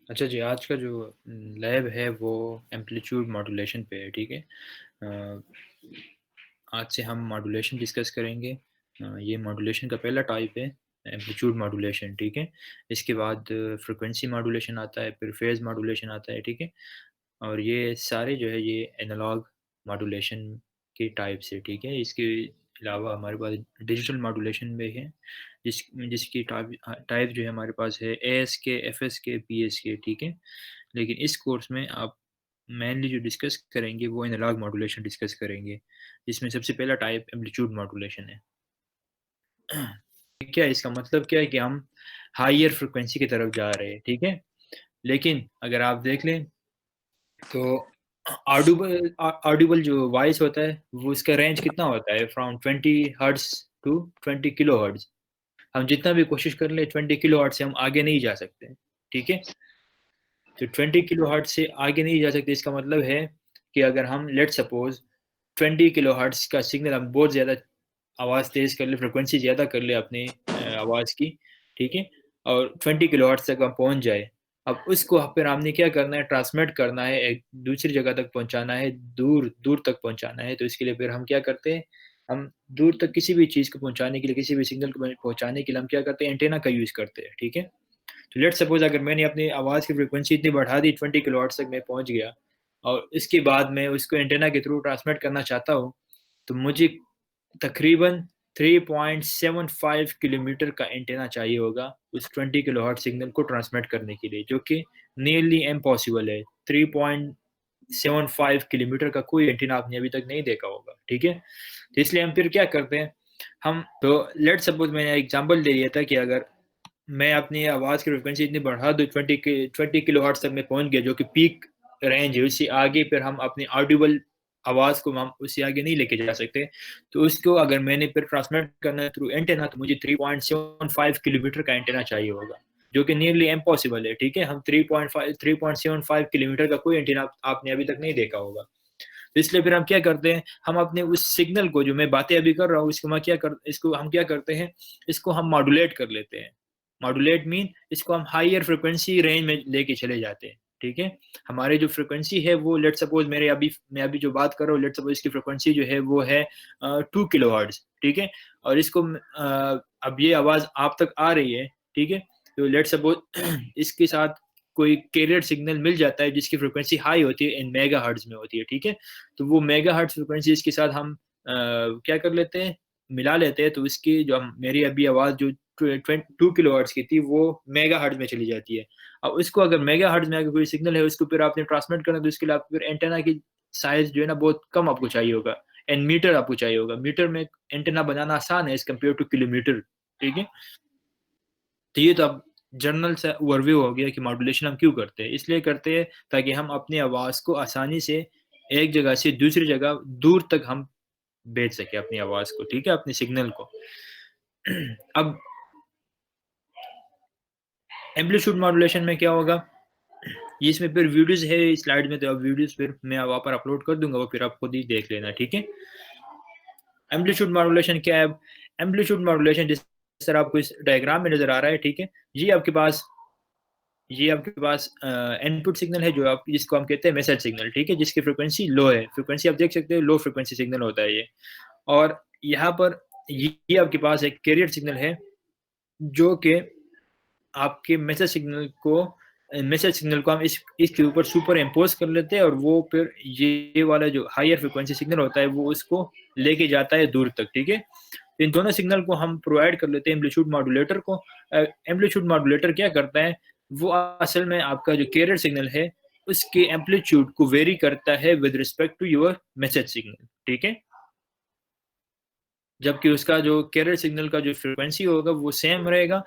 अच्छा जी, आज का जो लैब है वो एम्पलीट्यूड मॉड्यूलेशन पे है, ठीक है? अ, आज से हम मॉड्यूलेशन डिस्कस करेंगे। ये मॉड्यूलेशन का पहला टाइप है एम्पलीट्यूड मॉड्यूलेशन, ठीक है? इसके बाद फ्रीक्वेंसी मॉड्यूलेशन आता है, फिर फेज़ मॉड्यूलेशन आता है, ठीक है? और ये सारे जो है ये एनालॉग मॉड्यूलेशन के टाइप्स है, ठीक है? इसके अलावा हमारे पास डिजिटल मॉड्यूलेशन भी है, जिसकी टाइप जो है हमारे पास है एएसके, एफएसके, पीएसके, ठीक है? लेकिन इस कोर्स में आप मेनली जो डिस्कस करेंगे वो एनालॉग मॉड्यूलेशन डिस्कस करेंगे, जिसमें सबसे पहला टाइप एम्पलीट्यूड मॉड्यूलेशन है। क्या है इसका मतलब क्या है कि हम हायर फ्रीक्वेंसी की तरफ जा रहे हैं, ठीक है? लेकिन अगर आप देख लें तो ऑडिबल जो वॉइस होता है वो इसका रेंज कितना होता है फ्रॉम 20 हर्ट्ज़ टू 20 किलोहर्ट्ज़। हम जितना भी कोशिश कर लें 20 किलोहर्ट्ज़ से हम आगे नहीं जा सकते, ठीक है? तो 20 किलोहर्ट्ज़ से आगे नहीं जा सकते, इसका मतलब है कि अगर हम लेट्स सपोज़ 20 किलोहर्ट्ज़ का सिग्नल हम बहुत ज़्यादा आवाज़ तेज़ कर लें, फ्रीक्वेंसी ज़्यादा कर लें अपनी आवाज़ की, ठीक है? और 20 किलोहर्ट्ज़ तक हम पहुँच जाए। अब उसको फिर हमने क्या करना है, ट्रांसमिट करना है, एक दूसरी जगह तक पहुँचाना है, दूर दूर तक पहुँचाना है। तो इसके लिए फिर हम क्या करते हैं, हम दूर तक किसी भी चीज़ को पहुँचाने के लिए, किसी भी सिग्नल को पहुँचाने के लिए हम क्या करते हैं, एंटीना का यूज़ करते हैं, ठीक है? तो लेट्स सपोज़ अगर मैंने अपनी आवाज़ की फ्रीक्वेंसी इतनी बढ़ा दी, 20 किलोहर्ट्ज़ तक मैं पहुँच गया और इसके बाद मैं उसको एंटीना के थ्रू ट्रांसमिट करना चाहता हूँ, तो मुझे तकरीबन 3.75 किलोमीटर का एंटीना चाहिए होगा उस 20 किलोहर्ट्ज़ सिग्नल को ट्रांसमिट करने के लिए, जो कि नियरली इम्पॉसिबल है। 3.75 किलोमीटर का कोई एंटीना आपने अभी तक नहीं देखा होगा, ठीक है? तो इसलिए हम फिर क्या करते हैं, हम तो लेट्स सपोज़ मैंने एग्ज़ाम्पल दे दिया था कि अगर मैं अपनी आवाज़ की फ्रीक्वेंसी इतनी बढ़ा दूँ 20 किलोहर्ट्ज़ तक मैं पहुँच गया, जो कि पीक रेंज है, उससे आगे फिर हम अपनी ऑडिबल आवाज़ को हम उससे आगे नहीं लेके जा सकते। तो उसको अगर मैंने फिर ट्रांसमिट करना है थ्रू एंटीना, तो मुझे 3.75 किलोमीटर का एंटीना चाहिए होगा, जो कि नियरली इम्पॉसिबल है, ठीक है? हम 3.75 किलोमीटर का कोई एंटीना आपने अभी तक नहीं देखा होगा। तो इसलिए फिर हम क्या करते हैं, हम अपने उस सिग्नल को जो मैं बातें अभी कर रहा हूँ, इसको हम क्या करते हैं, इसको हम मॉड्यूलेट कर लेते हैं। मॉड्यूलेट मीन इसको हम हायर फ्रीक्वेंसी रेंज में लेके चले जाते हैं, ठीक है? हमारी जो फ्रीक्वेंसी है वो लेट्स सपोज़ मैं अभी जो बात कर रहा हूँ, लेट्स सपोज़ इसकी फ्रीक्वेंसी जो है वो है 2 किलोहर्ट्ज़, ठीक है? और अब ये आवाज़ आप तक आ रही है, ठीक है? तो लेट्स सपोज़ इसके साथ कोई कैरियर सिग्नल मिल जाता है जिसकी फ्रीक्वेंसी हाई होती है, एंड मेगाहर्ट्ज़ में होती है, ठीक है? तो वो मेगाहर्ट्ज़ फ्रीक्वेंसी इसके साथ हम क्या कर लेते हैं, मिला लेते हैं, तो इसकी जो हम मेरी अभी आवाज़ जो 2 किलोहर्ट्ज़ की थी, वो मेगाहर्ट्ज़ में चली जाती है। अब उसको अगर मेगाहर्ट्ज़ में अगर कोई सिग्नल है, उसको फिर आपने ट्रांसमिट करना है, तो इसके लिए आपको फिर एंटेना की साइज़ जो है ना बहुत कम आपको चाहिए होगा, एंड मीटर आपको चाहिए होगा। मीटर में एंटेना बनाना आसान है एज़ कम्पेयर टू किलोमीटर, ठीक है? तो ये तो अब जनरल सा ओवरव्यू हो गया कि मॉड्यूलेशन हम क्यों करते हैं। इसलिए करते हैं ताकि हम अपनी आवाज़ को आसानी से एक जगह से दूसरी जगह दूर तक हम भेज सकें अपनी आवाज़ को, ठीक है? अपने सिग्नल को। अब एम्पलीट्यूड मॉड्यूलेशन में क्या होगा, ये इसमें फिर वीडियोज़ है स्लाइड में, तो अब वीडियोज़ फिर मैं वहाँ पर अपलोड कर दूँगा, वो फिर आप खुद ही देख लेना, ठीक है? एम्पलीट्यूड मॉड्यूलेशन क्या है? एम्पलीट्यूड मॉड्यूलेशन जिस तरह आपको इस डायग्राम में नज़र आ रहा है, ठीक है? ये आपके पास इनपुट सिग्नल है जो आप जिसको हम कहते हैं मैसेज सिग्नल, ठीक है? जिसकी फ्रीक्वेंसी लो है। फ्रीक्वेंसी आप देख सकते हो, लो फ्रीक्वेंसी सिग्नल होता है ये। और यहाँ पर ये आपके पास एक कैरियर सिग्नल है, जो कि आपके मैसेज सिग्नल को हम इसके ऊपर सुपर इम्पोज़ कर लेते हैं, और वो फिर ये वाला जो हायर फ्रीक्वेंसी सिग्नल होता है वो उसको लेके जाता है दूर तक, ठीक है? इन दोनों सिग्नल को हम प्रोवाइड कर लेते हैं एम्पलीट्यूड मॉड्यूलेटर को। एम्पलीट्यूड मॉड्यूलेटर क्या करता है, वो असल में आपका जो कैरियर सिग्नल है, उसके एम्पलीट्यूड को वेरी करता है with respect to your message signal, ठीक है? जबकि उसका जो कैरियर सिग्नल का जो फ्रीक्वेंसी होगा वो सेम रहेगा,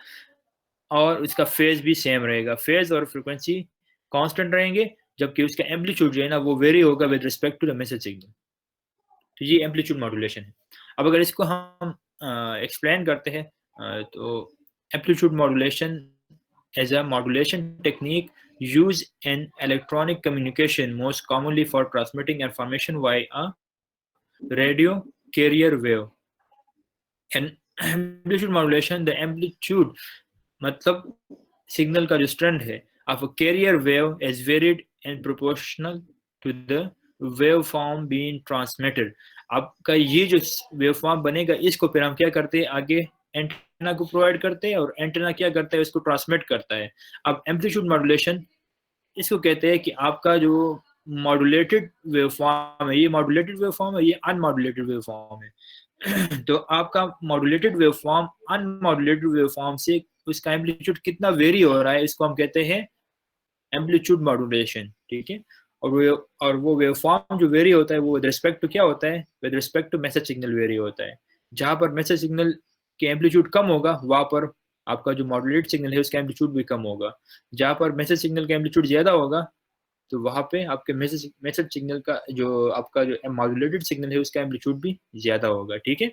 और उसका फ़ेज़ भी सेम रहेगा। फ़ेज़ और फ्रीक्वेंसी कांस्टेंट रहेंगे, जबकि उसका एम्पलीट्यूड जो है ना वो वेरी होगा with respect to the message signal. तो ये एम्पलीट्यूड मॉड्यूलेशन है। अब अगर इसको हम एक्सप्लेन करते हैं, तो amplitude modulation is a modulation technique used in electronic communication, most commonly for transmitting information via a radio carrier wave. And amplitude modulation, the amplitude मतलब सिग्नल का जो स्ट्रेंथ है, of a carrier wave is varied and proportional to the waveform being transmitted. आपका ये जो waveform बनेगा इसको फिर हम क्या करते हैं आगे एंटेना को प्रोवाइड करते हैं और एंटेना क्या करता है इसको ट्रांसमिट करता है. अब एम्पलीट्यूड मॉड्यूलेशन इसको कहते हैं कि आपका जो मॉड्यूलेटेड वेवफॉर्म है, ये मॉड्यूलेटेड वेवफॉर्म है, ये अनमॉड्यूलेटेड वेवफॉर्म है. तो आपका मॉड्यूलेटेड वेवफॉर्म अनमॉड्यूलेटेड वेवफॉर्म से उसका एम्पलीट्यूड कितना वेरी हो रहा है इसको हम कहते हैं एम्पलीट्यूड मॉड्यूलेशन. ठीक है. और वो वेवफॉर्म जो वेरी होता है वो विद रिस्पेक्ट टू क्या होता है, with respect to message signal vary होता है. जहां पर मैसेज सिग्नल के एम्पलीट्यूड कम होगा वहां पर आपका जो मॉड्यूलेटेड सिग्नल है उसका एम्पलीट्यूड भी कम होगा. जहां पर मैसेज सिग्नल का एम्पलीट्यूड ज्यादा होगा तो वहां पे आपके मैसेज सिग्नल का जो आपका जो मॉड्यूलेटेड सिग्नल है उसका एम्पलीट्यूड भी ज्यादा होगा. ठीक है.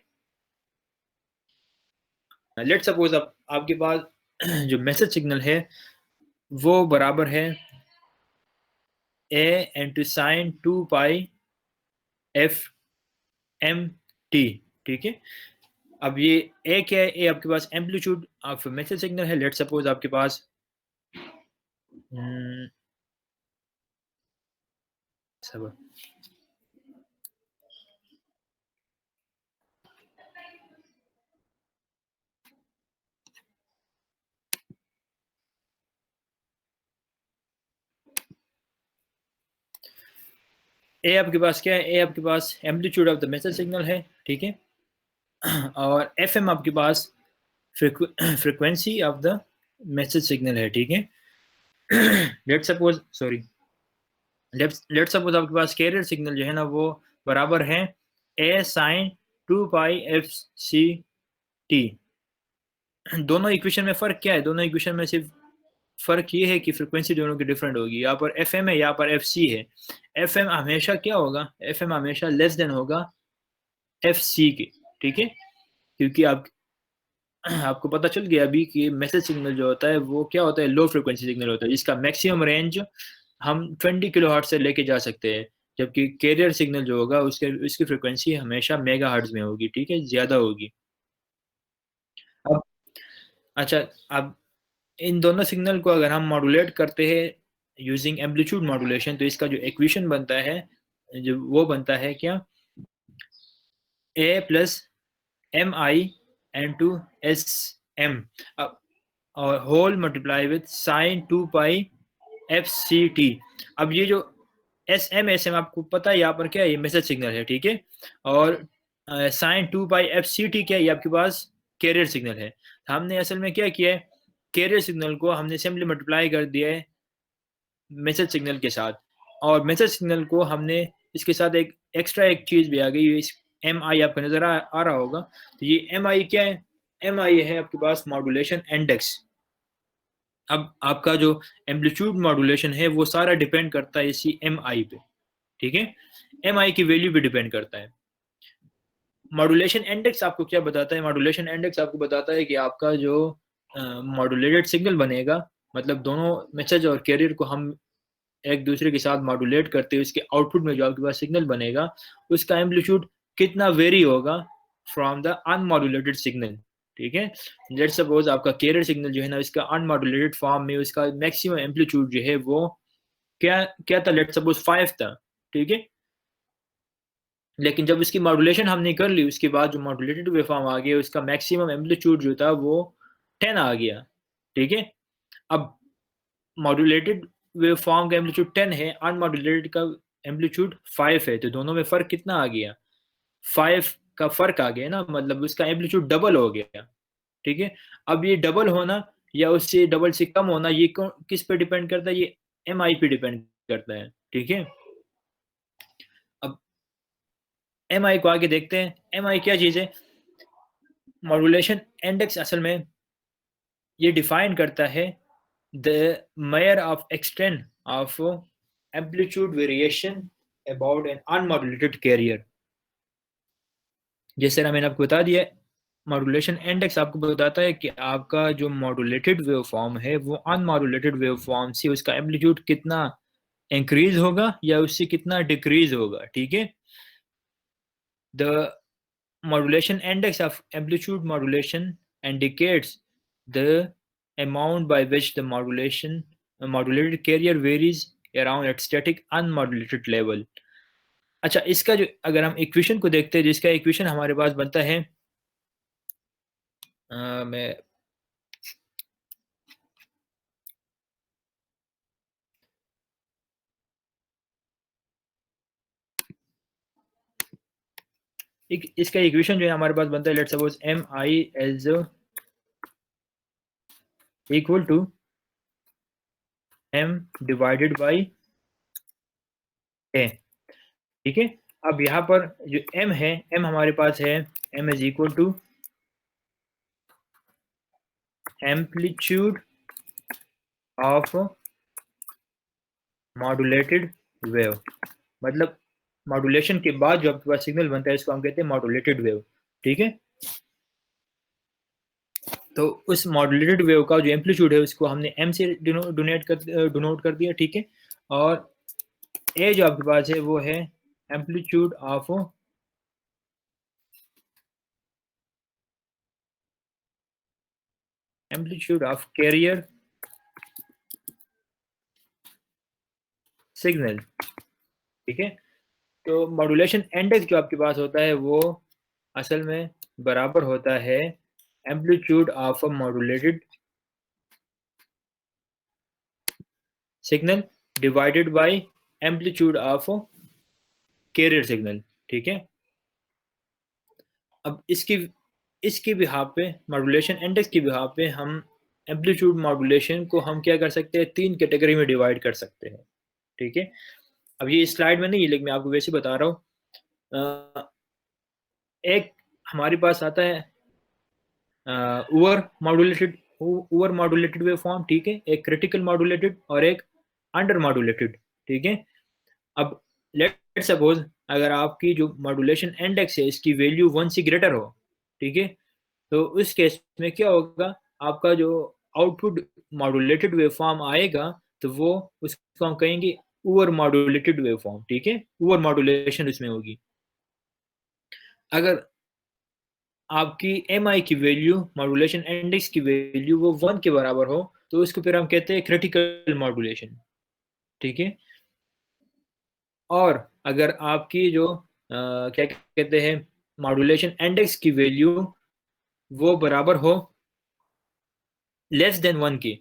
लेट सपोज आपके पास जो मैसेज सिग्नल है वो बराबर है a into sin 2 pi f m t. ठीक है. अब ये a क्या है, a आपके पास एम्पलीट्यूड ऑफ मैसेज सिग्नल है. लेट सपोज आपके पास सब a आपके पास क्या है, a आपके पास amplitude of the message signal है. ठीक है. और fm आपके पास frequency of the message signal है. ठीक है. लेट सपोज आपके पास कैरियर सिग्नल जो है ना वो बराबर है a sin 2 pi F C t. दोनों इक्वेशन में फर्क क्या है, दोनों इक्वेशन में सिर्फ फर्क ये है कि फ्रीक्वेंसी दोनों की डिफरेंट होगी. यहाँ पर एफ एम है, यहाँ पर एफ सी है. एफ एम हमेशा क्या होगा, एफ एम हमेशा लेस देन होगा एफ सी के. ठीक है. क्योंकि आपको पता चल गया अभी कि मैसेज सिग्नल जो होता है वो क्या होता है, लो फ्रिक्वेंसी सिग्नल होता है जिसका मैक्सिमम रेंज हम 20 किलो हर्ट्ज से लेके जा सकते हैं. जबकि कैरियर सिग्नल जो होगा उसकी फ्रिक्वेंसी हमेशा मेगा हर्ट्ज में होगी. ठीक है, ज्यादा होगी. अब अच्छा, अब इन दोनों सिग्नल को अगर हम मॉड्यूलेट करते हैं यूजिंग एम्पलीट्यूड मॉड्यूलेशन तो इसका जो इक्वेशन बनता है जो वो बनता है क्या, a plus M I N two S M और whole multiply with sine 2 pi F C T. अब ये जो एस एम आपको पता है यहाँ पर क्या है, ये मैसेज सिग्नल है. ठीक है. और sign 2 pi F C T क्या है, ये आपके पास कैरियर सिग्नल है. हमने असल में क्या किया है, कैरियर सिग्नल को हमने सिंपली मल्टीप्लाई कर दिया है मैसेज सिग्नल के साथ. और मैसेज सिग्नल को हमने इसके साथ एक एक्स्ट्रा एक चीज भी आ गई, इस एम आई आपको नजर आ रहा होगा. तो ये एम आई क्या है, एम आई है आपके पास मॉड्यूलेशन इंडेक्स. अब आपका जो एम्पलीट्यूड मॉड्यूलेशन है वो सारा डिपेंड करता है इसी एम आई पे. ठीक है. एम आई की वैल्यू भी डिपेंड करता है. मॉड्यूलेशन इंडेक्स आपको क्या बताता है, मॉड्यूलेशन इंडेक्स आपको बताता है कि आपका जो मॉड्यूलेटेड सिग्नल बनेगा, मतलब दोनों मैसेज और कैरियर को हम एक दूसरे के साथ मॉड्यूलेट करते हैं, उसके आउटपुट में जो आपके पास सिग्नल बनेगा उसका एम्पलीट्यूड कितना वेरी होगा फ्रॉम द अनमॉड्यूलेटेड सिग्नल. ठीक है. लेट सपोज आपका कैरियर सिग्नल जो है ना इसका अनमॉड्यूलेटेड फॉर्म में उसका मैक्सिमम एम्पलीट्यूड जो है वो क्या क्या था, लेट सपोज 5 था. ठीक है. लेकिन जब इसकी मॉड्यूलेशन हमने कर ली उसके बाद जो मॉड्यूलेटेड वेवफॉर्म आ गया उसका मैक्सिमम एम्पलीट्यूड जो था वो 10 आ गया. ठीक है. अब मॉड्यूलेटेड वेवफॉर्म का एम्पलीट्यूड 10 है, अनमॉड्यूलेटेड का एम्पलीट्यूड 5 है, तो दोनों में फर्क कितना आ गया, 5 का फर्क आ गया ना, मतलब उसका एम्पलीट्यूड डबल हो गया. ठीक है. अब ये डबल होना या उससे डबल से कम होना ये किस पे डिपेंड करता है, ये एम आई पे डिपेंड करता है. ठीक है. अब एम आई को आगे देखते हैं. एम आई क्या चीज है, मॉड्यूलेशन इंडेक्स असल में ये डिफाइन करता है the measure of extent of amplitude variation about an unmodulated carrier. जैसे ना मैंने आपको बता दिया, मॉड्यूलेशन इंडेक्स आपको बताता है कि आपका जो मॉड्यूलेटेड वेवफॉर्म है वो अनमॉड्यूलेटेड वेवफॉर्म से उसका एम्पलीट्यूड कितना इंक्रीज होगा या उससे कितना डिक्रीज होगा. ठीक है. The modulation index of amplitude modulation indicates the amount by which the modulation modulated carrier varies around at static unmodulated level. अच्छा, इसका जो अगर हम इक्वेशन को देखते हैं, जिसका इक्वेशन हमारे पास बनता है, मैं एक इसका इक्वेशन जो है हमारे पास बनता है, let's suppose M I is equal to M divided by A, ठीक है। अब यहाँ पर जो एम है, एम हमारे पास है, m is equal to amplitude of modulated wave, मतलब मॉड्यूलेशन के बाद जो आपके पास सिग्नल बनता है इसको हम कहते हैं मॉड्यूलेटेड वेव, ठीक है। तो उस मॉड्यूलेटेड वेव का जो एम्पलीट्यूड है उसको हमने एम से डिनोट कर दिया, ठीक है। और ए जो आपके पास है वो है एम्पलीट्यूड ऑफ कैरियर सिग्नल, ठीक है। तो मॉड्यूलेशन इंडेक्स जो आपके पास होता है वो असल में बराबर होता है amplitude of modulated signal divided by amplitude of carrier signal, ठीक है। अब इसकी इसके बिहाफ पे, मॉड्यूलेशन इंडेक्स के बिहाफ पे हम एम्पलीट्यूड मॉड्यूलेशन को हम क्या कर सकते हैं, 3 कैटेगरी में डिवाइड कर सकते हैं, ठीक है। अब ये स्लाइड में नहीं है लेकिन मैं आपको वैसे बता रहा हूँ। एक हमारे पास आता है ओवर मॉड्यूलेटेड वेव फॉर्म, ठीक है, एक क्रिटिकल मॉड्यूलेटेड और एक अंडर मॉड्यूलेटेड, ठीक है। अब लेट सपोज अगर आपकी जो मॉड्यूलेशन इंडेक्स है इसकी वैल्यू 1 से ग्रेटर हो, ठीक है, तो उस केस में क्या होगा, आपका जो आउटपुट मॉड्यूलेटेड वेव फॉर्म आएगा तो वो उसको हम कहेंगे ओवर मॉड्यूलेटेड वेव फॉर्म, ठीक है, ओवर मॉड्यूलेशन उसमें होगी। अगर आपकी एम आई की वैल्यू, मॉड्यूलेशन इंडेक्स की वैल्यू वो 1 के बराबर हो तो उसको फिर हम कहते हैं क्रिटिकल मॉड्यूलेशन, ठीक है। और अगर आपकी जो क्या कहते हैं मॉड्यूलेशन इंडेक्स की वैल्यू वो बराबर हो लेस देन 1 की,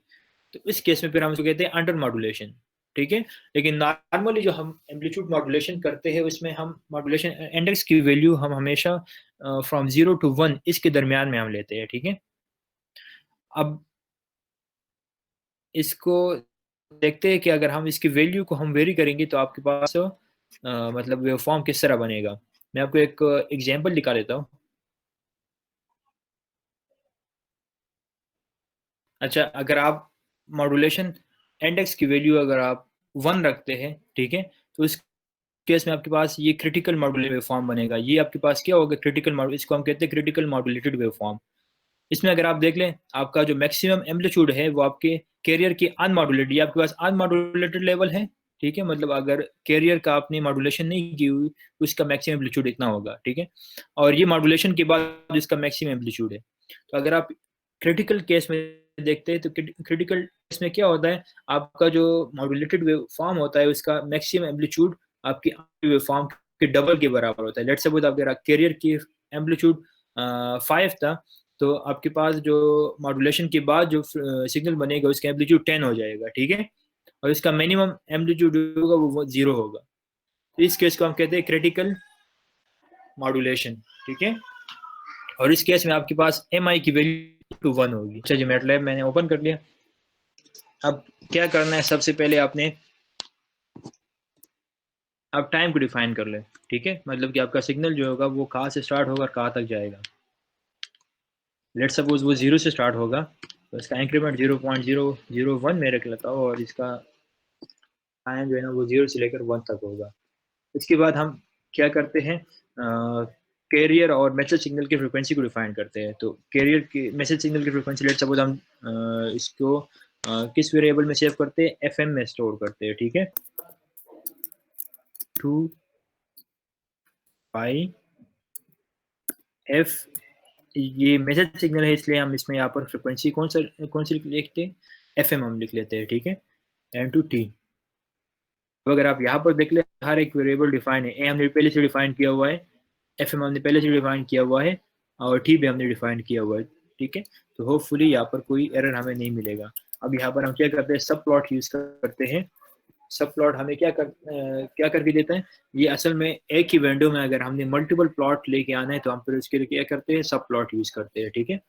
तो इस केस में फिर हम इसको कहते हैं अंडर मॉड्यूलेशन, ठीक है। लेकिन नॉर्मली जो हम एम्पलीट्यूड मॉड्यूलेशन करते हैं उसमें हम मॉड्यूलेशन इंडेक्स की वैल्यू हम हमेशा फ्रॉम 0 to 1 इसके दरमियान में हम लेते हैं, ठीक है। अब इसको देखते हैं कि अगर हम इसकी वैल्यू को हम वेरी करेंगे तो आपके पास मतलब वेव फॉर्म किस तरह बनेगा। मैं आपको एक एग्जांपल दिखा देता हूँ। अच्छा, अगर आप मॉड्यूलेशन इंडेक्स की वैल्यू अगर आप 1 रखते हैं, ठीक है, तो इस केस में आपके पास ये क्रिटिकल मॉड्यूलेटेड वेव फॉर्म बनेगा। ये आपके पास क्या होगा, क्रिटिकल मॉड्यूल, इसको हम कहते हैं क्रिटिकल मॉड्यूलेटेड वेव फॉर्म। इसमें अगर आप देख लें आपका जो मैक्सिमम एम्पलीट्यूड है वो आपके कैरियर की अनमॉड्यूलेटेड, ये आपके पास अनमॉड्यूलेटेड लेवल है, ठीक है, मतलब अगर कैरियर का आपने मॉड्यूलेशन नहीं की हुई उसका मैक्सिमम एम्पलीट्यूड इतना होगा, ठीक है। और ये मॉड्यूलेशन के बाद इसका मैक्सिमम एम्पलीट्यूड है। तो अगर आप क्रिटिकल केस में देखते हैं तो क्रिटिकल केस में क्या होता है, आपका जो मॉड्यूलेटेड वेव फॉर्म होता है उसका मैक्सिमम एम्पलीट्यूड आपकी वेव फॉर्म के डबल के बराबर होता है। लेट्स सपोज आपके कैरियर की एम्पलीट्यूड 5 था, तो आपके पास जो मॉड्यूलेशन के बाद जो सिग्नल बनेगा उसका एम्पलीट्यूड 10 हो जाएगा, ठीक है। और इसका मिनिमम एम्पलीट्यूड होगा वो 0 होगा। तो इस केस को हम कहते हैं क्रिटिकल मॉड्यूलेशन, ठीक है। और इस केस में आपके पास एम आई की वैल्यू टू 1 होगी। अच्छा जी, मैटलैब मैंने ओपन कर लिया। अब क्या करना है, सबसे पहले आपने आप टाइम को डिफाइन कर ले, ठीक है, मतलब कि आपका सिग्नल जो होगा वो कहाँ से स्टार्ट होगा और कहाँ तक जाएगा। लेट सपोज वो 0 से स्टार्ट होगा तो इसका इंक्रीमेंट 0.001 में रख लेता हूँ और इसका टाइम जो है ना वो 0 से लेकर 1 तक होगा। इसके बाद हम क्या करते हैं, कैरियर और मैसेज सिग्नल की फ्रिक्वेंसी को डिफाइन करते हैं। तो कैरियर की मैसेज सिग्नल की फ्रिक्वेंसी लेट सपोज हम इसको किस वेरिएबल में सेव करते हैं, एफएम में स्टोर करते हैं, ठीक है। 2 पाई एफ, ये मैसेज सिग्नल है इसलिए हम इसमें यहाँ पर फ्रिक्वेंसी कौन सी लिखते हैं, एफएम हम लिख लेते हैं, ठीक है। Into t. तो अगर आप यहाँ पर देख ले, हर एक वेरिएबल डिफाइन है। ए हमने पहले से डिफाइन किया हुआ है, एफ एम हमने पहले से डिफाइन किया हुआ है, और टी भी हमने डिफाइन किया हुआ है, ठीक है। तो होपफुली यहाँ पर कोई एरर हमें नहीं मिलेगा। अब यहाँ पर हम क्या करते हैं, सब प्लॉट यूज करते हैं। सब प्लॉट हमें क्या करके देता है, ये असल में एक ही विंडो में अगर हमने मल्टीपल प्लॉट लेके आना है तो हम फिर उसके लिए क्या करते हैं, सब प्लॉट यूज करते हैं, ठीक है।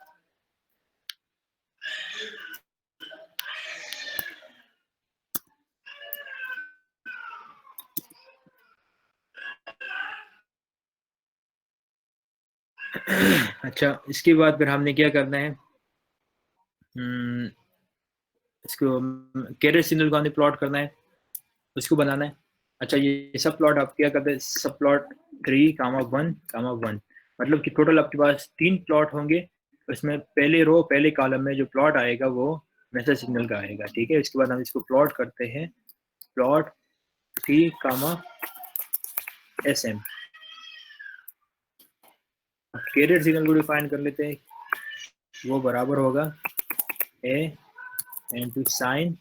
अच्छा, इसके बाद फिर हमने क्या करना है, इसको कैरियर सिग्नल को हमने प्लॉट करना है, उसको बनाना है। अच्छा, ये सब प्लॉट आप क्या करते हैं, सब प्लॉट 3, 1, 1, मतलब कि टोटल आपके पास 3 प्लॉट होंगे। उसमें पहले रो पहले कॉलम में जो प्लॉट आएगा वो मैसेज सिग्नल का आएगा, ठीक है। इसके बाद हम इसको प्लॉट करते हैं, प्लॉट 3, SM। कैरियर सिग्नल को डिफाइन कर लेते हैं, वो बराबर होगा A into sine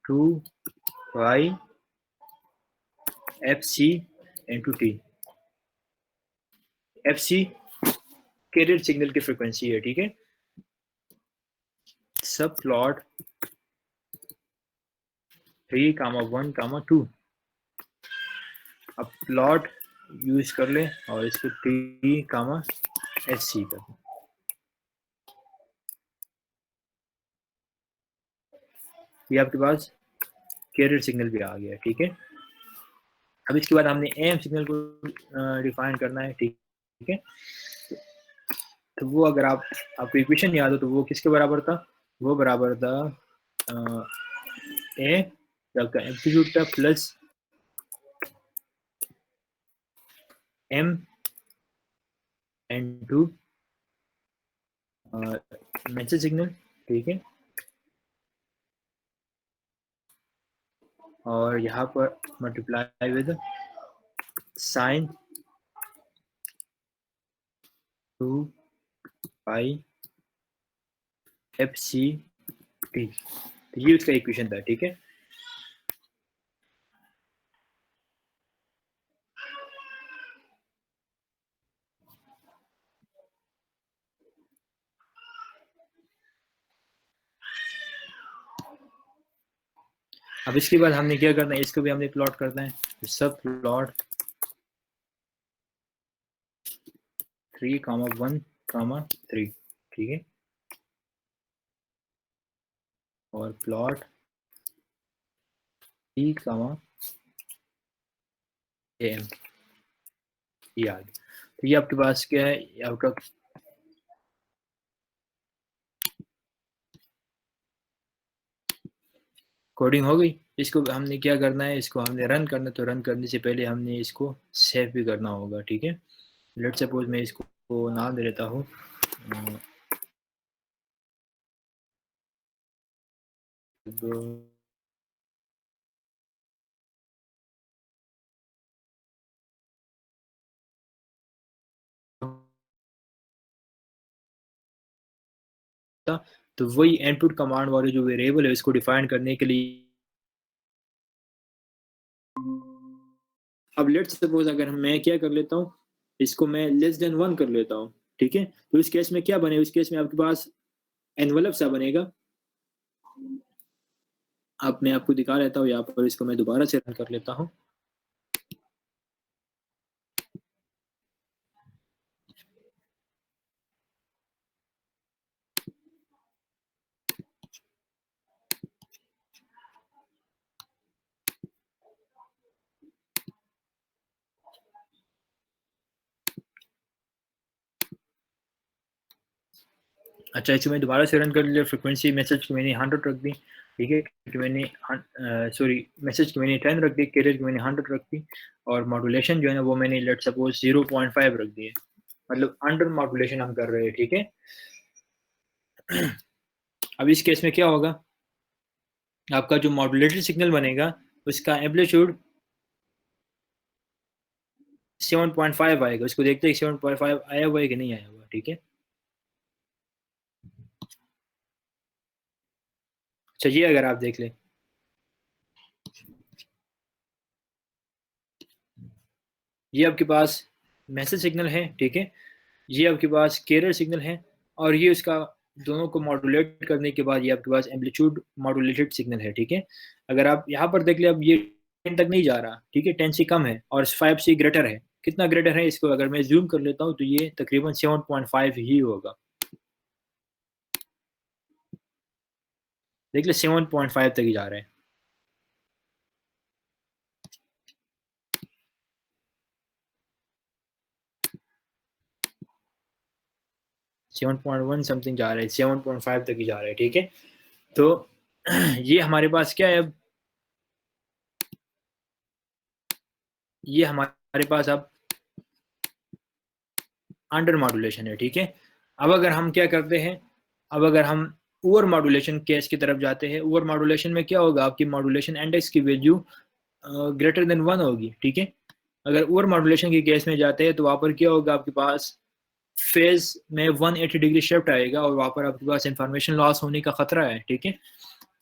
2y FC into T. FC carrier signal की फ्रिक्वेंसी है, ठीक है। सब प्लॉट 3, 1, 2। अब प्लॉट यूज कर ले और इसको T, SC कर दो। ये आपके पास कैरियर सिग्नल भी आ गया, ठीक है। अब इसके बाद हमने एम सिग्नल को डिफाइन करना है, ठीक है। तो वो अगर आपको इक्वेशन याद हो तो वो किसके बराबर था, वो बराबर था ए आपका एम्पलीट्यूड था plus m into message signal, ठीक है। और यहाँ पर multiply with sine 2 FC t. तो ये उसका इक्वेशन था, ठीक है। अब इसके बाद हमने क्या करना है, इसको भी हमने प्लॉट करना है। तो सब प्लॉट 3, 1, 3, ठीक है। और प्लॉट T, AM, ये आ गया। तो ये आपके पास क्या है, आउट ऑफ कोडिंग हो गई। इसको हमने क्या करना है, इसको हमने रन करना, तो रन करने से पहले हमने इसको सेव भी करना होगा, ठीक है। लेट सपोज मैं इसको नाम दे देता हूँ तो वही इनपुट कमांड वाले जो वेरिएबल है इसको डिफाइन करने के लिए। अब लेट्स सपोज अगर मैं क्या कर लेता हूँ, इसको मैं <1 कर लेता हूँ, ठीक है। तो इस केस में क्या बने, उस केस में आपके पास एनवलप सा बनेगा। अब मैं आपको दिखा लेता हूँ, यहाँ पर इसको मैं दोबारा से रन कर लेता हूँ। अच्छा, इसको मैं दोबारा से रन कर लिया। फ्रिक्वेंसी मैसेज की मैंने 100 रख दी, ठीक है। कि मैंने सॉरी, मैसेज की मैंने 10 रख दी, कैरियर की मैंने 100 रख दी, और मॉड्यूलेशन जो है ना वो मैंने लेट सपोज 0.5 रख दी है, मतलब अंडर मॉड्यूलेशन हम कर रहे हैं, ठीक है। अब इस केस में क्या होगा, आपका जो मॉड्यूलेटेड सिग्नल बनेगा उसका एम्पलीट्यूड 7.5 आएगा। उसको देखते हैं 7.5 आया हुआ है कि नहीं आया हुआ, ठीक है। चलिए अगर आप देख लें, ये आपके पास मैसेज सिग्नल है, ठीक है? ये आपके पास कैरियर सिग्नल है और ये उसका दोनों को मॉड्यूलेट करने के बाद ये आपके पास एम्पलीट्यूड मॉड्यूलेटेड सिग्नल है, ठीक है? अगर आप यहाँ पर देख लें, अब ये 10 तक नहीं जा रहा, ठीक है? 10 से कम है और 5 से ग्रेटर है। कितना ग्रेटर है, इसको अगर मैं ज़ूम कर लेता हूँ तो ये तकरीबन 7.5 ही होगा। देख लें 7.5 तक ही जा रहा है। 7.1 समथिंग जा रहा है, 7.5 तक ही जा रहा है, ठीक है? तो ये हमारे पास क्या है अब, ये हमारे पास अब अंडर मॉड्यूलेशन है, ठीक है? अब अगर हम क्या करते हैं, अब अगर हम ओवर मॉड्यूलेशन केस की तरफ जाते हैं, ओवर मॉड्यूलेशन में क्या होगा, आपकी मॉड्यूलेशन इंडेक्स की वैल्यू ग्रेटर देन 1 होगी, ठीक है? अगर ओवर मॉड्यूलेशन के केस में जाते हैं तो वहाँ पर क्या होगा, आपके पास फेज में 180 डिग्री शिफ्ट आएगा और वहाँ पर आपके पास इंफॉर्मेशन लॉस होने का खतरा है, ठीक है?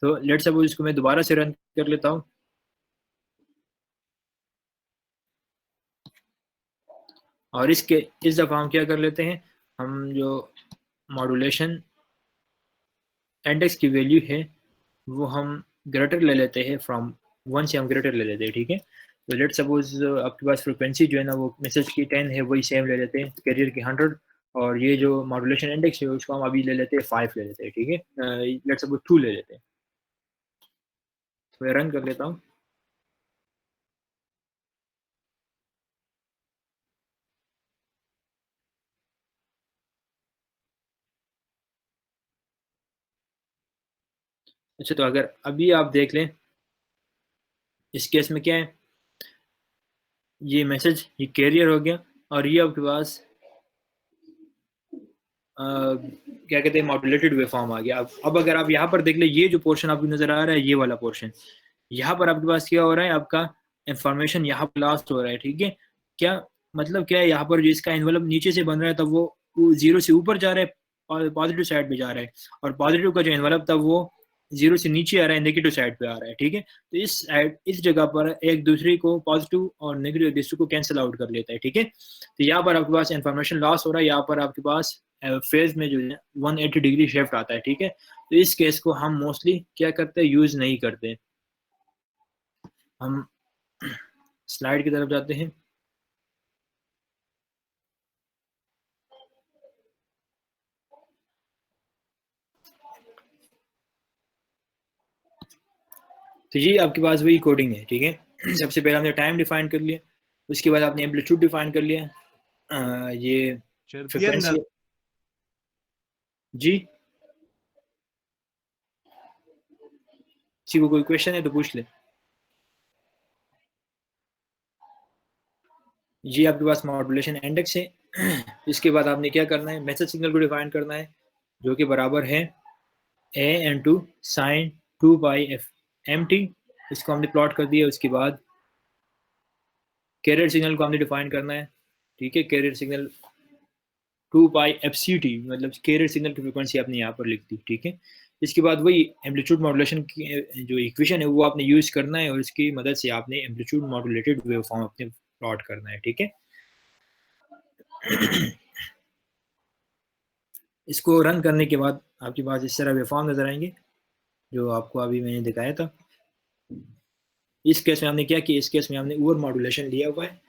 तो लेट्स सपोज इसको मैं दोबारा से रन कर लेता हूँ और इस दफ़ा हम क्या कर लेते हैं, हम जो मॉड्यूलेशन इंडेक्स की वैल्यू है वो हम ग्रेटर ले लेते हैं, फ्रॉम 1 से हम ग्रेटर ले लेते हैं, ठीक है? तो लेट सपोज आपके पास फ्रिक्वेंसी जो है ना वो मैसेज की 10 है, वही सेम ले लेते हैं, कैरियर की 100, और ये जो मॉड्यूलेशन इंडेक्स है उसको हम अभी ले लेते हैं 5 ले लेते हैं, ठीक है? लेट सपोज 2 ले लेते हैं। तो मैं रन कर लेता हूँ। अच्छा, तो अगर अभी आप देख लें, इस केस में क्या है, ये मैसेज ये कैरियर हो गया और ये आपके पास क्या कहते हैं, मॉड्यूलेटेड वेवफॉर्म आ गया। अब अगर आप यहाँ पर देख ले, ये जो पोर्शन आपको नजर आ रहा है, ये वाला पोर्शन, यहाँ पर आपके पास क्या हो रहा है, आपका इंफॉर्मेशन यहाँ पर लास्ट हो रहा है, ठीक है? क्या मतलब क्या है, यहाँ पर जो इसका एनवलप नीचे से बन रहा है तब वो जीरो से ऊपर जा रहा है और पॉजिटिव साइड पे जा रहा है, और पॉजिटिव का जो एनवलप था वो जीरो से नीचे आ रहा है, नेगेटिव साइड पे आ रहा है, ठीक है? तो इस जगह पर एक दूसरे को पॉजिटिव और नेगेटिव एक दूसरे को कैंसिल आउट कर लेता है, ठीक है? तो यहाँ पर आपके पास इंफॉर्मेशन लॉस हो रहा है, यहाँ पर आपके पास फेज में जो है 180 डिग्री शिफ्ट आता है, ठीक है? तो इस केस को हम मोस्टली क्या करते हैं, यूज नहीं करते। हम स्लाइड की तरफ जाते हैं। तो ये आपके पास वही कोडिंग है, ठीक है? सबसे पहले हमने टाइम डिफाइन कर लिया, उसके बाद आपने एम्पलीट्यूड डिफाइन कर लिया, ये फ्रीक्वेंसी। जी, किसी को कोई क्वेश्चन है तो पूछ ले। ये आपके पास मॉड्यूलेशन इंडेक्स है। इसके बाद आपने क्या करना है, मैसेज सिग्नल को डिफाइन करना है, जो कि बराबर है A N two sine 2 pi F M T. इसको हमने प्लॉट कर दिया। उसके बाद कैरियर सिग्नल को हमने डिफाइन करना है, ठीक है? Carrier signal 2 pi F C T, मतलब कैरियर सिग्नल की फ्रिक्वेंसी आपने यहाँ पर लिख दी, ठीक है? इसके बाद वही एम्पलीट्यूड मॉड्यूलेशन की जो इक्वेशन है वो आपने यूज करना है और इसकी मदद से आपने एम्पलीट्यूड मॉड्यूलेटेड वेवफॉर्म अपने प्लॉट करना है, ठीक है? इसको रन करने के बाद आपके पास इस तरह वेवफॉर्म नजर आएंगे, जो आपको अभी मैंने दिखाया था। इस केस में हमने क्या किया, इस केस में हमने ओवर मॉड्यूलेशन लिया हुआ है।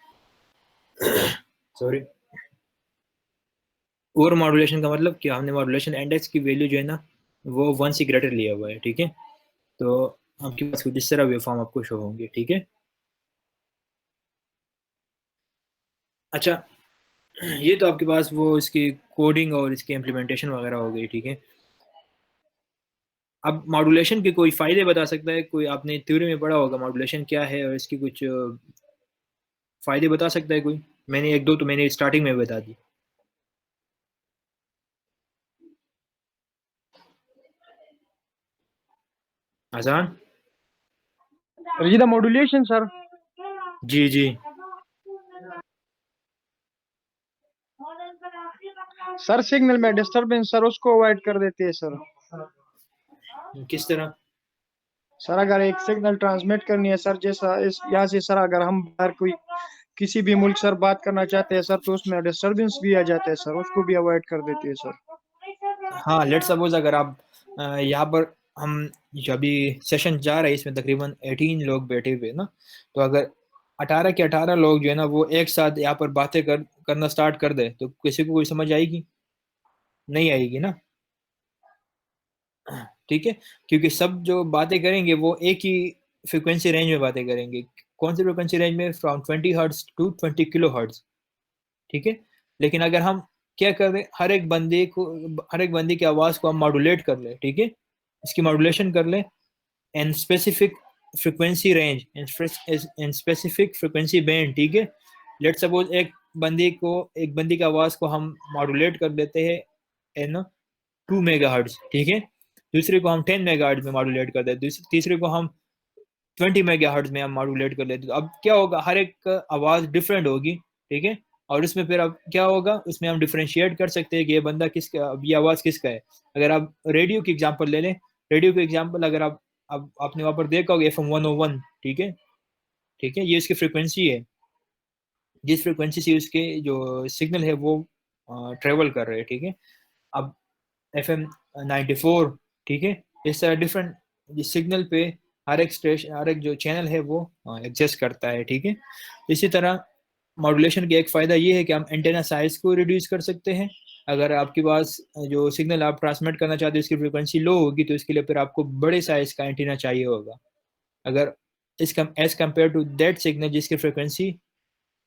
सॉरी, ओवर मॉड्यूलेशन का मतलब कि हमने मॉड्यूलेशन इंडेक्स की वैल्यू जो है ना वो 1 से ग्रेटर लिया हुआ है, ठीक है? तो आपके पास कुछ इस तरह वेवफॉर्म आपको शो होंगे, ठीक है? अच्छा, ये तो आपके पास वो इसकी कोडिंग और इसकी इम्प्लीमेंटेशन वगैरह हो गई, ठीक है? अब मॉड्यूलेशन के कोई फ़ायदे बता सकता है कोई? आपने थ्योरी में पढ़ा होगा मॉड्यूलेशन क्या है और इसकी कुछ फ़ायदे बता सकता है कोई? मैंने 1-2 तो मैंने स्टार्टिंग में बता दी। आसान? Regina modulation, sir. जी, जी। सर सिग्नल में डिस्टरबेंस सर उसको अवॉइड कर देती है सर। किस तरह? सर अगर एक सिग्नल ट्रांसमिट करनी है सर, जैसा इस यहाँ से सर, अगर हम बाहर कोई किसी भी मुल्क सर बात करना चाहते हैं सर, तो उसमें डिस्टरबेंस भी आ जाता है सर, उसको भी अवॉइड कर देती है सर। हाँ, लेट्स सपोज अगर आप यहाँ पर हम जो अभी सेशन जा रहा है इसमें तकरीबन 18 लोग बैठे हुए हैं ना, तो अगर 18 के 18 लोग जो है ना वो एक साथ यहाँ पर बातें करना स्टार्ट कर दे तो किसी को कोई समझ आएगी? नहीं आएगी ना। ठीक है, क्योंकि सब जो बातें करेंगे वो एक ही फ्रिक्वेंसी रेंज में बातें करेंगे। कौन सी फ्रिक्वेंसी रेंज में? From 20 hertz to 20 kilo hertz. ठीक है, लेकिन अगर हम क्या कर रहे हैं, हर एक बंदे की आवाज को हम मॉड्यूलेट कर ले, ठीक है, इसकी मॉड्यूलेशन कर ले in specific frequency range, in specific frequency band. ठीक है, लेट सपोज एक बंदी की आवाज को हम मॉड्यूलेट कर देते हैं इन 2 मेगाहर्ट्ज। ठीक है, दूसरे को हम 10 मेगाहर्ट्ज में मॉड्यूलेट कर देते, तीसरे को हम 20 मेगाहर्ट्ज में हम मॉड्यूलेट कर लेते। तो अब क्या होगा, हर एक आवाज डिफरेंट होगी। ठीक है, और उसमें फिर अब क्या होगा, उसमें हम डिफरेंशिएट कर सकते हैं कि ये बंदा किसका, अब ये आवाज किसका है। अगर आप रेडियो की एग्जांपल ले लें, रेडियो की एग्जांपल अगर आप, अब आपने वहां पर देखा होगा FM 101। ठीक है, ठीक है, ये इसकी फ्रिक्वेंसी है, जिस फ्रिक्वेंसी से उसके जो सिग्नल है वो ट्रेवल कर रहे हैं। ठीक है, अब FM 94। ठीक है, इस तरह डिफरेंट सिग्नल पे हर एक जो चैनल है वो एडजस्ट करता है। ठीक है, इसी तरह मॉड्यूलेशन का एक फ़ायदा ये है कि हम एंटेना साइज को रिड्यूस कर सकते हैं। अगर आपके पास जो सिग्नल आप ट्रांसमिट करना चाहते हो उसकी फ्रिक्वेंसी लो होगी तो इसके लिए फिर आपको बड़े साइज का एंटेना चाहिए होगा। अगर as compared to that signal जिसकी फ्रिक्वेंसी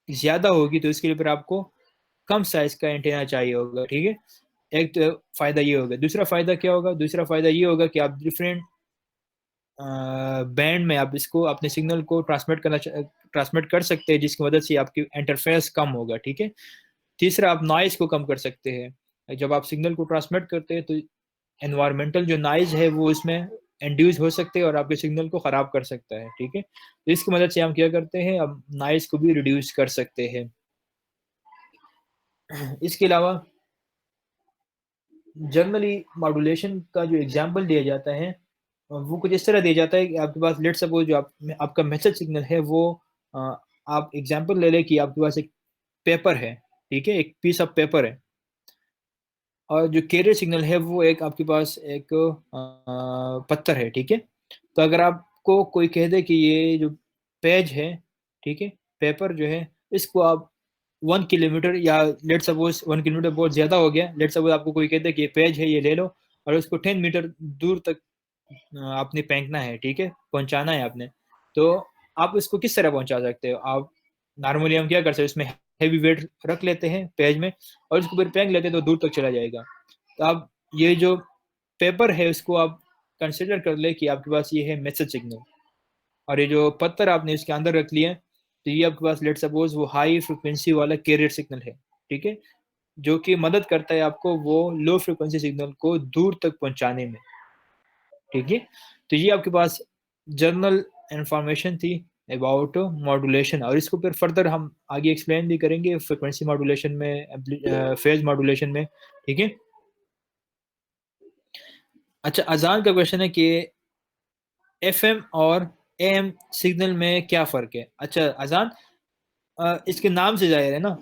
ज़्यादा होगी तो इसके लिए फिर आपको कम साइज का एंटेना चाहिए होगा। ठीक है, एक तो फ़ायदा ये होगा। दूसरा फ़ायदा क्या होगा? दूसरा फ़ायदा ये होगा कि आप डिफरेंट बैंड में आप इसको अपने सिग्नल को ट्रांसमिट कर सकते हैं जिसकी मदद से आपकी इंटरफेरेंस कम होगा। ठीक है, तीसरा आप नॉइज़ को कम कर सकते हैं। जब आप सिग्नल को ट्रांसमिट करते हैं तो एनवायरमेंटल जो नॉइज़ है वो इसमें इंड्यूस हो सकते हैं और आपके सिग्नल को ख़राब कर सकता है। ठीक है, तो इसकी मदद से हम क्या करते हैं, अब नॉइज़ को भी रिड्यूस कर सकते हैं। इसके अलावा जनरली मॉड्यूलेशन का जो एग्जांपल दिया जाता है वो कुछ इस तरह दिया जाता है कि आपके पास लेट्स सपोज जो आपका मैसेज सिग्नल है वो अ, आप एग्जांपल ले लें कि आपके पास एक पेपर है। ठीक है, एक पीस ऑफ पेपर है और जो कैरियर सिग्नल है वो एक आपके पास एक पत्थर है। ठीक है, तो अगर आपको कोई कह दे कि ये जो पेज है, ठीक है, पेपर जो है, इसको आप 1 किलोमीटर या लेट सपोज 1 किलोमीटर बहुत ज़्यादा हो गया, लेट सपोज आपको कोई कहते हैं कि ये पेज है, ये ले लो और उसको 10 मीटर दूर तक आपने फेंकना है। ठीक है, पहुंचाना है आपने, तो आप इसको किस तरह पहुंचा सकते हो? आप नॉर्मली हम क्या करते हैं, इसमें हैवी वेट रख लेते हैं पेज में और उसको फिर फेंक लेते हैं तो दूर तक चला जाएगा। तो आप ये जो पेपर है उसको आप कंसिडर कर ले कि आपके पास ये है मैसेज सिग्नल और ये जो पत्थर आपने इसके अंदर रख लिया तो ये आपके पास लेट सपोज वो हाई फ्रिक्वेंसी वाला कैरियर सिग्नल है। ठीक है, जो कि मदद करता है आपको वो लो फ्रिक्वेंसी सिग्नल को दूर तक पहुंचाने में। ठीक है, तो ये आपके पास जनरल इंफॉर्मेशन थी अबाउट मॉड्यूलेशन और इसको फिर फर्दर हम आगे एक्सप्लेन भी करेंगे फ्रिक्वेंसी मॉड्यूलेशन में, फेज मॉड्यूलेशन में। ठीक है, अच्छा, अजान का क्वेश्चन है कि एफएम और एएम सिग्नल में क्या फ़र्क है? अच्छा अजान, इसके नाम से ज़ाहिर है ना,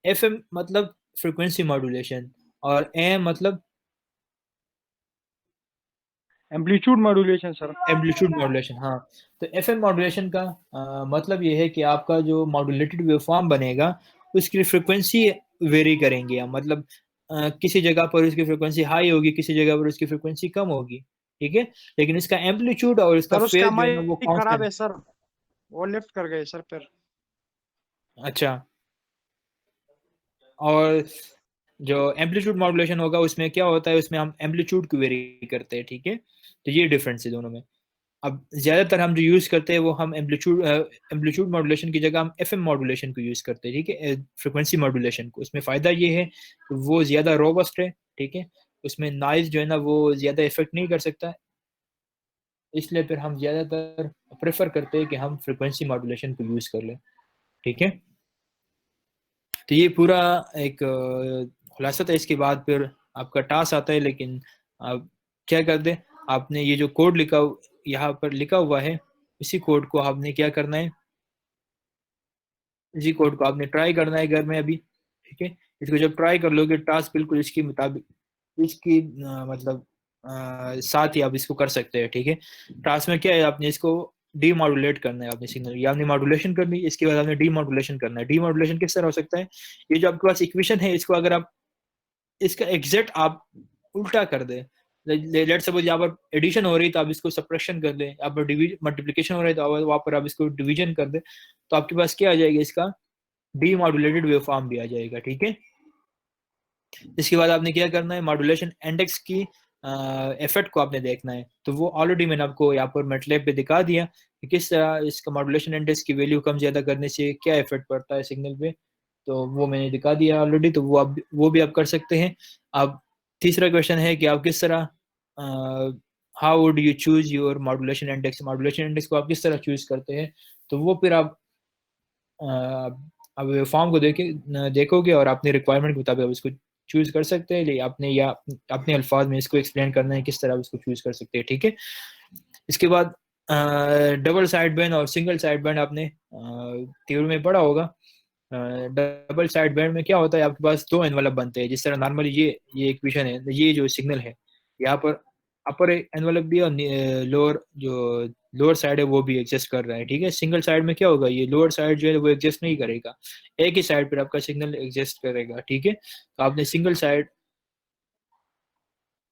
एफएम मतलब फ्रीक्वेंसी मॉड्यूलेशन और एएम मतलब amplitude modulation sir. Amplitude modulation. हाँ, तो एफएम मॉड्यूलेशन का मतलब ये है कि आपका जो मॉड्यूलेटेड वेवफॉर्म बनेगा उसकी फ्रीक्वेंसी वेरी करेंगे हम, मतलब किसी जगह पर उसकी फ्रीक्वेंसी हाई होगी, किसी जगह पर उसकी फ्रीक्वेंसी कम होगी। ठीक है, लेकिन इसका एम्पलीट्यूड और इसका सर उसका फेज जो है ना वो माइक खराब कांस्टेंट। है सर, वो लिफ्ट कर गए सर फिर। अच्छा, और जो एम्पलीट्यूड मॉड्यूलेशन होगा उसमें क्या होता है, उसमें हम एम्पलीट्यूड को वेरी करते हैं। ठीक है, तो ये डिफरेंस है दोनों में। अब ज़्यादातर हम जो यूज़ करते हैं वो हम एम्पलीट्यूड मॉड्यूलेशन की जगह हम एफएम मॉड्यूलेशन को यूज़ करते हैं। ठीक है, फ्रिक्वेंसी मॉड्यूलेशन को, उसमें फ़ायदा ये है कि वो ज़्यादा रोबस्ट है। ठीक है, उसमें नॉइज़ जो है ना वो ज़्यादा इफेक्ट नहीं कर सकता, इसलिए फिर हम ज़्यादातर प्रेफर करते हैं कि हम फ्रिक्वेंसी मॉड्यूलेशन को यूज़ कर लें। ठीक है, तो ये पूरा एक खुलासा था। इसके बाद फिर आपका टास्क आता है, लेकिन आप क्या कर दें, आपने ये जो कोड लिखा यहाँ पर लिखा हुआ है, इसी कोड को आपने क्या करना है, इसी कोड को आपने ट्राई करना है घर में अभी, ठीक है। इसको जब ट्राई कर लोगे, टास्क बिल्कुल इसके मुताबिक, इसकी मतलब साथ ही आप इसको कर सकते हैं, ठीक है। टास्क में क्या है, आपने इसको डीमॉड्यूलेट करना है, आपने सिग्नल, ये आपने मॉड्यूलेशन करनी है, इसके बाद आपने डीमॉड्यूलेशन करना है। डीमॉड्यूलेशन किस तरह हो सकता है, ये जो आपके पास इक्वेशन है, इसको अगर आप इसका एग्जैक्ट आप उल्टा कर दें, लेट सपोज यहाँ पर एडिशन हो रही है तो आप इसको सब्ट्रैक्शन कर दें, यहाँ पर मल्टीप्लिकेशन हो रहा है तो वहाँ पर आप इसको डिवीजन कर दें, तो आपके पास क्या आ जाएगा, इसका डीमॉड्यूलेटेड वेव फॉर्म भी आ जाएगा, ठीक है। इसके बाद आपने क्या करना है, मॉड्यूलेशन इंडेक्स की इफेक्ट को आपने देखना है, तो वो ऑलरेडी मैंने आपको यहाँ पर मैटलैब पे दिखा दिया कि किस तरह इसका मॉड्यूलेशन इंडेक्स की वैल्यू कम ज्यादा करने से क्या इफेक्ट पड़ता है सिग्नल पे, तो वो मैंने दिखा दिया ऑलरेडी, तो वो भी आप कर सकते हैं। अब तीसरा क्वेश्चन है कि आप किस तरह, how would you choose your modulation index को आप किस तरह चूज करते हैं, तो वो फिर आप अब फॉर्म को देखोगे और अपने रिक्वायरमेंट के मुताबिक आप इसको चूज कर सकते हैं, आपने या अपने अल्फाज में इसको एक्सप्लेन करना है किस तरह आप इसको चूज कर सकते हैं, ठीक है। इसके बाद डबल साइड बैंड और सिंगल साइड बैंड आपने थ्योरी में पढ़ा होगा। डबल साइड बैंड में क्या होता है, आपके पास दो एनवलप बनते हैं, जिस तरह नॉर्मली ये इक्वेशन है, ये जो सिग्नल है, यहाँ पर अपर एनवलप भी और लोअर जो लोअर साइड है वो भी एग्जिस्ट कर रहा है, ठीक है। सिंगल साइड में क्या होगा, ये लोअर साइड जो है वो एग्जिस्ट नहीं करेगा, एक ही साइड पर आपका सिग्नल एग्जिस्ट करेगा, ठीक है। तो आपने सिंगल साइड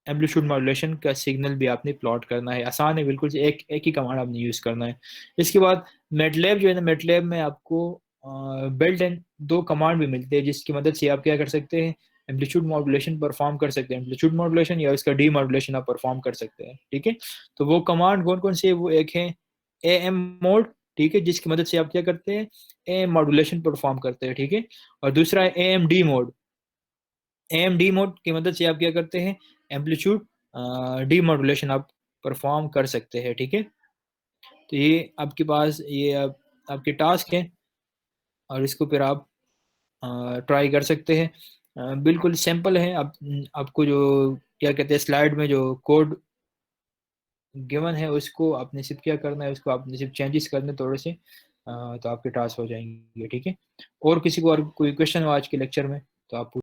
एम्पलीट्यूड मॉड्यूलेशन का सिग्नल भी आपने प्लॉट करना है, आसान है बिल्कुल, एक ही कमांड आपने यूज करना है। इसके बाद मेटलैब जो है ना, मेटलैब में आपको बिल्ट इन दो कमांड भी मिलते हैं, जिसकी मदद से आप क्या कर सकते हैं, एम्पलीट्यूड मॉड्यूलेशन परफॉर्म कर सकते हैं, एम्पलीट्यूड मॉड्यूलेशन या उसका डी मॉड्यूलेशन आप परफॉर्म कर सकते हैं, ठीक है। तो वो कमांड कौन कौन से है, वो एक है ए एम मोड, ठीक है, जिसकी मदद से आप क्या करते हैं, ए एम मॉड्यूलेशन परफॉर्म करते हैं, ठीक है। और दूसरा है A M D mode, AMD mode की मदद से आप क्या करते हैं, एम्पलीट्यूड डीमॉड्यूलेशन आप परफॉर्म कर सकते हैं, ठीक है। तो ये आपके पास ये आपके टास्क है और इसको फिर आप ट्राई कर सकते हैं। बिल्कुल सिंपल है, आप आपको जो क्या कहते हैं, स्लाइड में जो कोड गिवन है उसको आपने सिर्फ क्या करना है, उसको आपने सिर्फ चेंजेस करने थोड़े से, तो आपके टास्क हो जाएंगे, ठीक है। और किसी को और कोई क्वेश्चन हो आज के लेक्चर में तो आप